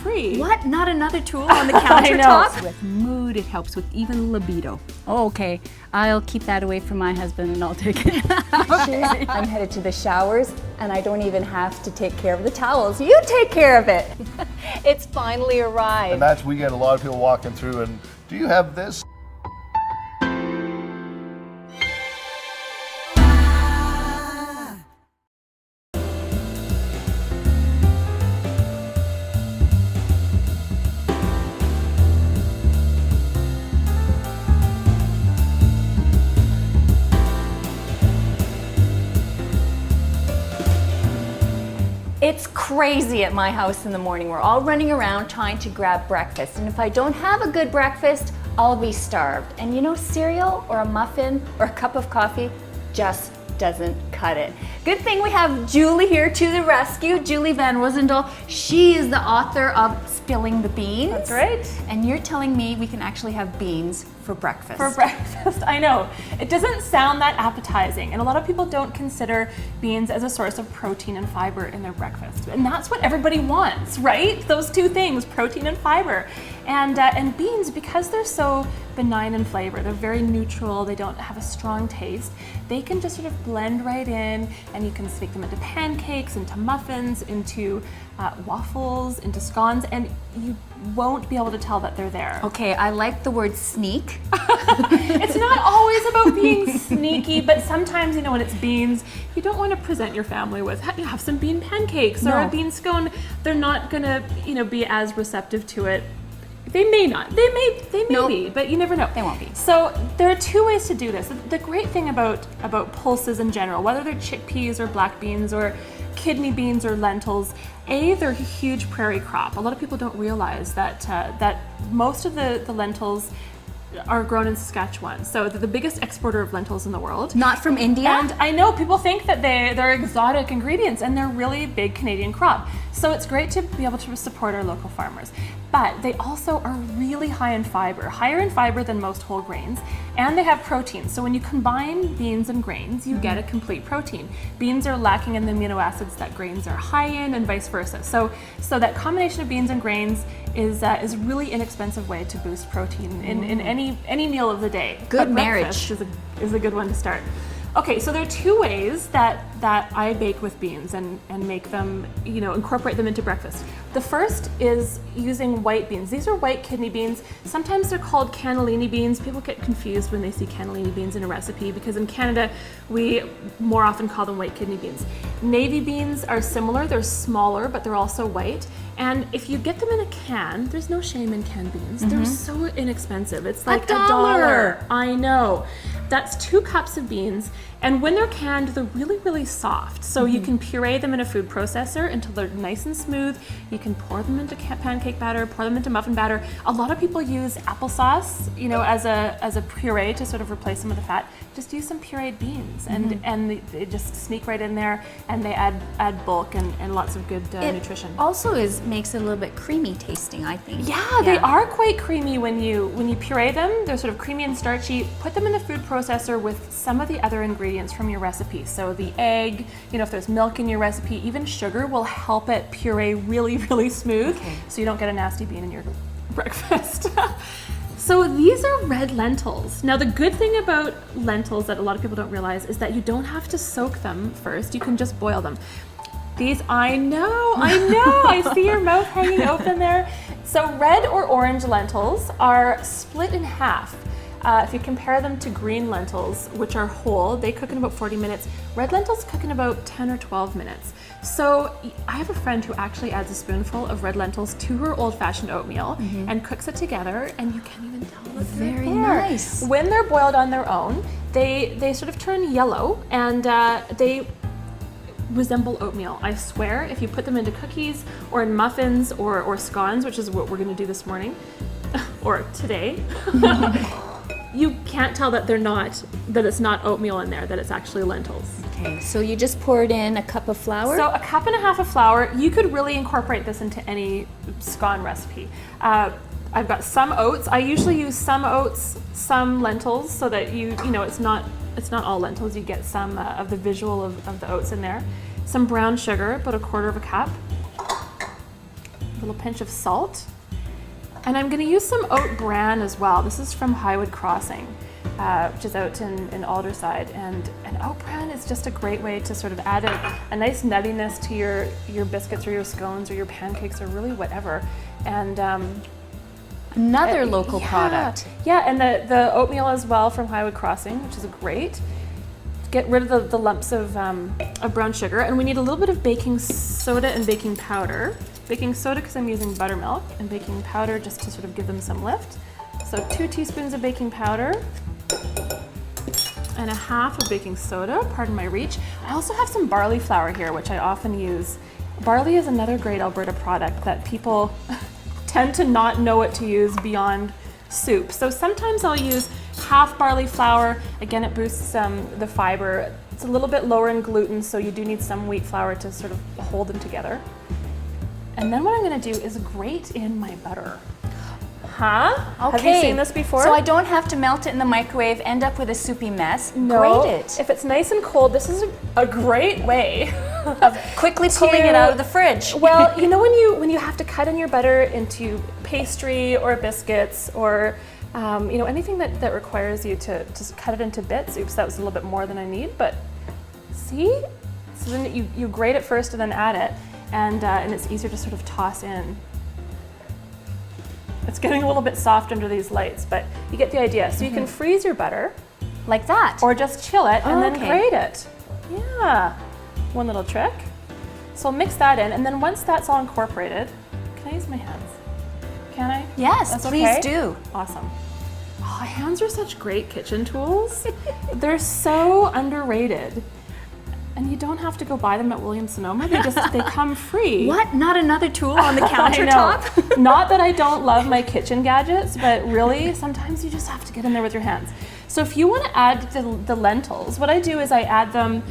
free. What? Not another tool on the countertop? With mood, it helps with even libido. Oh, okay, I'll keep that away from my husband and I'll take it. Okay. I'm headed to the showers and I don't even have to take care of the towels. You take care of it. It's finally arrived. And we get a lot of people walking through and, do you have this? It's crazy at my house in the morning. We're all running around trying to grab breakfast. And if I don't have a good breakfast, I'll be starved. And you know, cereal or a muffin or a cup of coffee just doesn't cut it. Good thing we have Julie here to the rescue. Julie Van Rosendal. She is the author of Spilling the Beans. That's right. And you're telling me we can actually have beans for breakfast. For breakfast, I know. It doesn't sound that appetizing, and a lot of people don't consider beans as a source of protein and fiber in their breakfast. And that's what everybody wants, right? Those two things, protein and fiber. And beans, because they're so benign in flavor, they're very neutral, they don't have a strong taste, they can just sort of blend right in, and you can sneak them into pancakes, into muffins, into waffles, into scones, and you won't be able to tell that they're there. Okay, I like the word sneak. It's not always about being sneaky, but sometimes, you know, when it's beans, you don't want to present your family with, have some bean pancakes or a bean scone. They're not gonna, you know, be as receptive to it. They may not. They may be, but you never know. They won't be. So there are two ways to do this. The great thing about pulses in general, whether they're chickpeas or black beans or kidney beans or lentils, they're a huge prairie crop. A lot of people don't realize that most of the lentils are grown in Saskatchewan. So they're the biggest exporter of lentils in the world. Not from India? And I know people think that they're exotic ingredients, and they're really big Canadian crop. So it's great to be able to support our local farmers. But they also are really high in fiber, higher in fiber than most whole grains, and they have protein. So when you combine beans and grains, you get a complete protein. Beans are lacking in the amino acids that grains are high in, and vice versa. So that combination of beans and grains is a really inexpensive way to boost protein in any meal of the day. Good But marriage. breakfast is a good one to start. Okay, so there are two ways that I bake with beans and make them, you know, incorporate them into breakfast. The first is using white beans. These are white kidney beans. Sometimes they're called cannellini beans. People get confused when they see cannellini beans in a recipe because in Canada we more often call them white kidney beans. Navy beans are similar. They're smaller, but they're also white. And if you get them in a can, there's no shame in canned beans. They're so inexpensive. It's like $1. I know. That's 2 cups of beans. And when they're canned, they're really, really soft. So you can puree them in a food processor until they're nice and smooth. You can pour them into pancake batter, pour them into muffin batter. A lot of people use applesauce, you know, as a puree to sort of replace some of the fat. Just use some pureed beans, and they just sneak right in there, and they add bulk and lots of good nutrition. Also makes it a little bit creamy tasting, I think. Yeah, they are quite creamy when you puree them. They're sort of creamy and starchy. Put them in the food processor with some of the other ingredients from your recipe. So the egg, you know, if there's milk in your recipe, even sugar will help it puree really, really smooth, so you don't get a nasty bean in your breakfast. So these are red lentils. Now the good thing about lentils that a lot of people don't realize is that you don't have to soak them first. You can just boil them. These, I know, I see your mouth hanging open there. So red or orange lentils are split in half. If you compare them to green lentils, which are whole, they cook in about 40 minutes. Red lentils cook in about 10 or 12 minutes. So I have a friend who actually adds a spoonful of red lentils to her old-fashioned oatmeal and cooks it together, and you can't even tell that they're Very there. nice. When they're boiled on their own, they sort of turn yellow, and they resemble oatmeal. I swear, if you put them into cookies or in muffins or scones, which is what we're gonna do this morning, or today, you can't tell that it's not oatmeal in there, that it's actually lentils. Okay, so you just poured in a cup of flour? So 1.5 cups of flour. You could really incorporate this into any scone recipe. I've got some oats. I usually use some oats, some lentils, so that you know it's not all lentils. You get some of the visual of the oats in there. Some brown sugar, about 1/4 cup. little pinch of salt. And I'm gonna use some oat bran as well. This is from Highwood Crossing, which is out in Alderside. And oat bran is just a great way to sort of add a nice nuttiness to your biscuits or your scones or your pancakes or really whatever. And Another local product. Yeah, and the oatmeal as well from Highwood Crossing, which is great. Get rid of the lumps of brown sugar, and we need a little bit of baking soda and baking powder. Baking soda because I'm using buttermilk, and baking powder just to sort of give them some lift. So 2 teaspoons of baking powder and a half of baking soda, pardon my reach. I also have some barley flour here, which I often use. Barley is another great Alberta product that people tend to not know what to use beyond soup. So sometimes I'll use half barley flour. Again, it boosts the fiber. It's a little bit lower in gluten, so you do need some wheat flour to sort of hold them together. And then what I'm gonna do is grate in my butter. Huh? Okay. Have you seen this before? So I don't have to melt it in the microwave, end up with a soupy mess. No. Grate it. If it's nice and cold, this is a great way of Quickly pulling it out of the fridge. Well, you know when you have to cut in your butter into pastry or biscuits or anything that requires you to just cut it into bits. Oops, that was a little bit more than I need, but see? So then you grate it first and then add it, and it's easier to sort of toss in. It's getting a little bit soft under these lights, but you get the idea. So you can freeze your butter, Like that. or just chill it and then okay. grate it. Yeah, one little trick. So I'll mix that in, and then once that's all incorporated, can I use my hands? Can I? Yes, That's please okay? do. Awesome. Oh, hands are such great kitchen tools. They're so underrated. And you don't have to go buy them at Williams-Sonoma. They come free. What? Not another tool on the I countertop? know. Not that I don't love my kitchen gadgets, but really, sometimes you just have to get in there with your hands. So if you want to add the lentils, what I do is I add them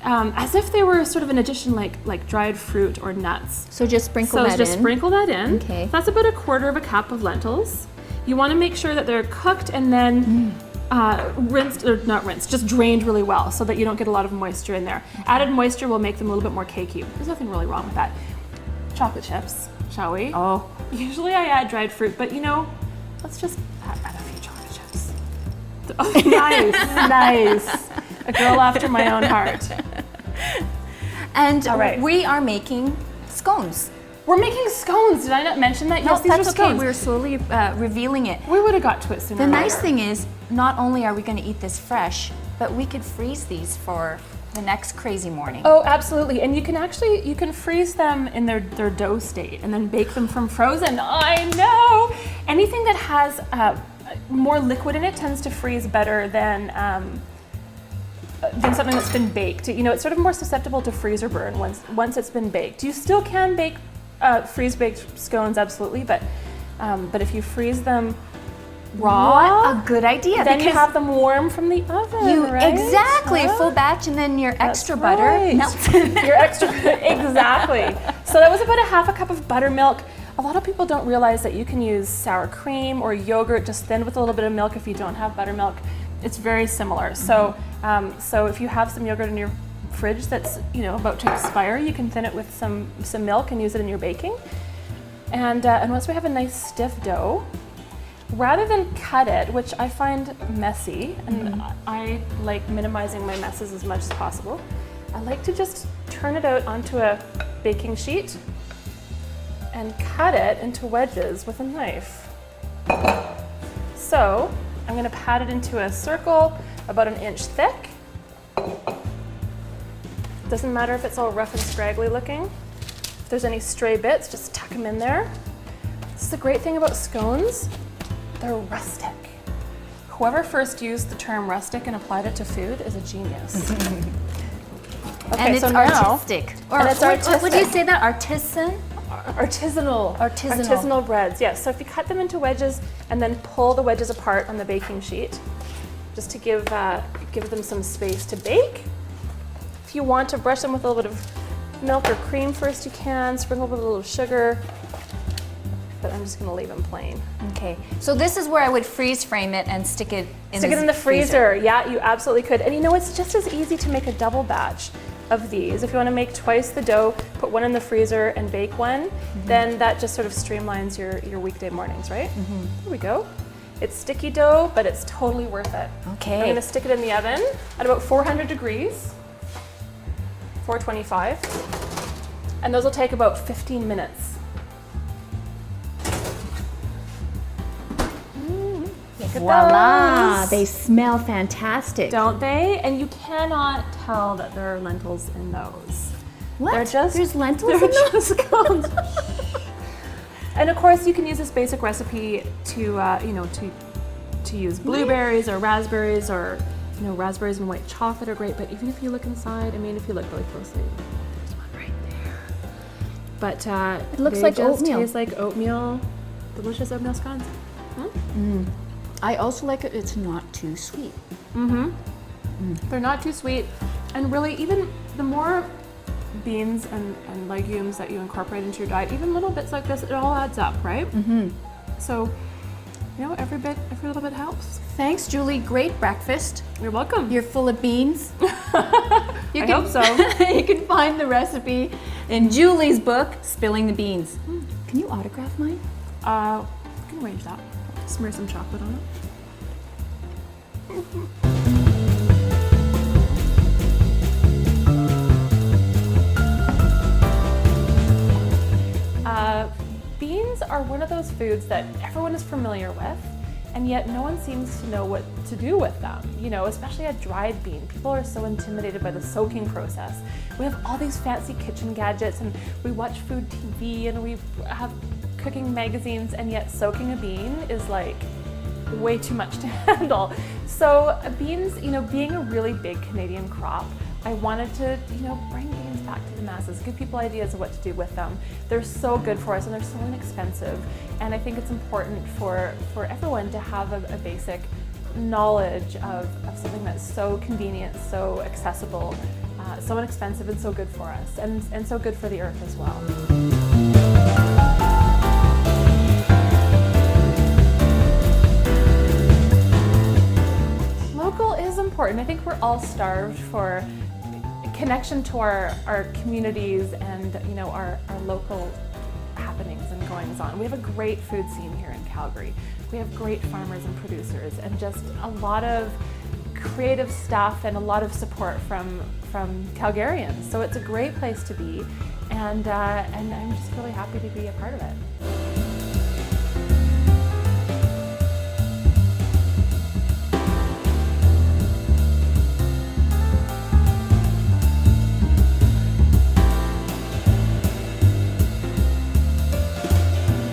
as if they were sort of an addition like dried fruit or nuts. So just sprinkle So that just in. sprinkle that in. Okay. That's about 1/4 cup of lentils. You want to make sure that they're cooked and then rinsed, or not rinsed, just drained really well so that you don't get a lot of moisture in there. Added moisture will make them a little bit more cakey. There's nothing really wrong with that. Chocolate chips, shall we? Oh. Usually I add dried fruit, but let's just add a few chocolate chips. Oh, nice. A girl after my own heart. And All right. we are making scones. We're making scones. Did I not mention that? No, Yes, these that's are okay. scones. We're slowly revealing it. We would have got to it sooner. The or nice later. thing is, not only are we going to eat this fresh, but we could freeze these for the next crazy morning. Oh, absolutely. And you can freeze them in their dough state and then bake them from frozen. I know. Anything that has more liquid in it tends to freeze better than something that's been baked. It's sort of more susceptible to freezer burn once it's been baked. You still can bake freeze-baked scones, absolutely, but if you freeze them raw, What a good idea. then you because have them warm from the oven, right? Exactly, a Huh? full batch, and then your extra That's butter right. melts. Your extra, exactly. So that was about 1/2 cup of buttermilk. A lot of people don't realize that you can use sour cream or yogurt just thinned with a little bit of milk if you don't have buttermilk. It's very similar. So, so if you have some yogurt in your fridge that's about to expire, you can thin it with some milk and use it in your baking. And once we have a nice stiff dough, rather than cut it, which I find messy, and I like minimizing my messes as much as possible, I like to just turn it out onto a baking sheet and cut it into wedges with a knife. So I'm going to pat it into a circle about 1 inch thick. Doesn't matter if it's all rough and scraggly looking. If there's any stray bits, just tuck them in there. This is the great thing about scones. They're rustic. Whoever first used the term rustic and applied it to food is a genius. Okay, And it's so now, artistic. Or and it's what would you artistic. say that? Artisan? Artisanal breads, yes. So if you cut them into wedges and then pull the wedges apart on the baking sheet, just to give them some space to bake. If you want to brush them with a little bit of milk or cream first, you can. Sprinkle with a little sugar. But I'm just going to leave them plain. Okay, so this is where I would freeze frame it and stick it in Stick it in the freezer. Yeah, you absolutely could. And it's just as easy to make a double batch. of these. If you want to make twice the dough, put one in the freezer and bake one, then that just sort of streamlines your weekday mornings, right? Here we go. It's sticky dough, but it's totally worth it. Okay. I'm going to stick it in the oven at about 400 degrees, 425, and those will take about 15 minutes. Look at Voila! those. They smell fantastic. Don't they? And you cannot tell that there are lentils in those. What? They're just, There's lentils they're in those? just scones. And of course, you can use this basic recipe to, to use blueberries or raspberries, or raspberries and white chocolate are great. But even if you look inside, I mean, if you look really closely, there's one right there. But It looks they like just oatmeal. taste like oatmeal, delicious oatmeal scones. I also like it. It's not too sweet. They're not too sweet, and really, even the more beans and legumes that you incorporate into your diet, even little bits like this, it all adds up, right? So, every little bit helps. Thanks, Julie. Great breakfast. You're welcome. You're full of beans. I hope so. You can find the recipe in Julie's book, Spilling the Beans. Can you autograph mine? We can arrange that. Smear some chocolate on it. Beans are one of those foods that everyone is familiar with, and yet no one seems to know what to do with them. Especially a dried bean. People are so intimidated by the soaking process. We have all these fancy kitchen gadgets, and we watch food TV, and we have cooking magazines, and yet soaking a bean is like way too much to handle. So beans, being a really big Canadian crop, I wanted to, bring beans back to the masses, give people ideas of what to do with them. They're so good for us, and they're so inexpensive. And I think it's important for everyone to have a basic knowledge of something that's so convenient, so accessible, so inexpensive, and so good for us, and so good for the earth as well. Local is important. I think we're all starved for connection to our communities and our local happenings and goings on. We have a great food scene here in Calgary. We have great farmers and producers, and just a lot of creative stuff and a lot of support from Calgarians. So it's a great place to be, and I'm just really happy to be a part of it.